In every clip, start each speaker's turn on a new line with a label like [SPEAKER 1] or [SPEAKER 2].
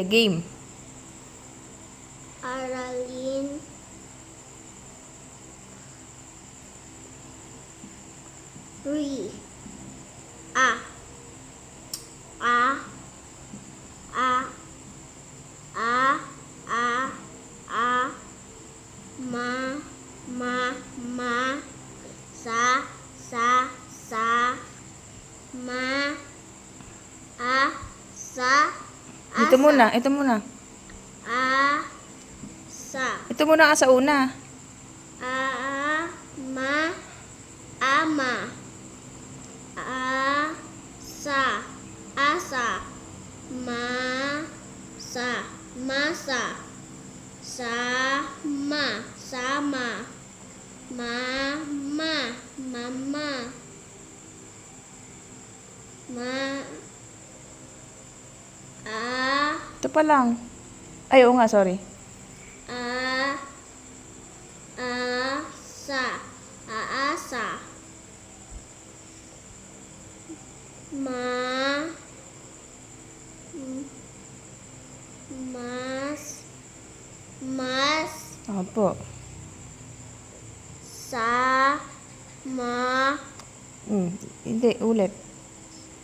[SPEAKER 1] Game.
[SPEAKER 2] Aralin. Re. A. A. A. A. A. A. Ma. Ma. Ma. Sa. Sa. Sa. Ma. A. Sa.
[SPEAKER 1] Ito muna. Ito muna.
[SPEAKER 2] A. Sa.
[SPEAKER 1] Ito muna ka sa una.
[SPEAKER 2] A. Ma. Ama. A. Sa. Asa. Ma. Sa. Masa. Sa. Ma. Sama. Ma. Ma. Mama. Ma. A.
[SPEAKER 1] Ito pa lang. Ay, oo nga, sorry.
[SPEAKER 2] A. Sa. Aasa. Ma. Mas. Mas.
[SPEAKER 1] Opo.
[SPEAKER 2] Sa. Ma.
[SPEAKER 1] Hindi, ulit.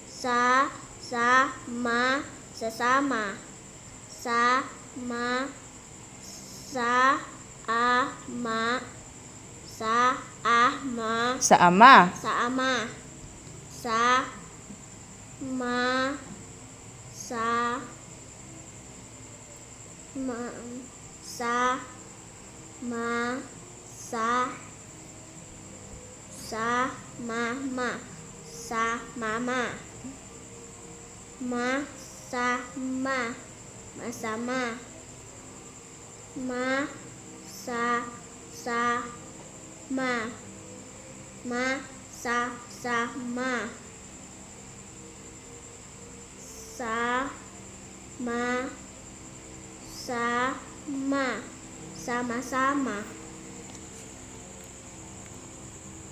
[SPEAKER 2] Sa. Sa. Ma. Sasama. Sa. Ma. Sa. A. Ma. Sa. A. Ma.
[SPEAKER 1] Sa ama.
[SPEAKER 2] Sa ama. Sa. Ma. Sa. Ma. Sa. Ma. Sa. Sa. Mama. Sa. Mama. Ma. Sa. Ma. Masama. Ma. Sa. Sa. Ma. Ma. Sa. Sa. Ma. Sa. Ma. Sa. Ma. Sama-sama.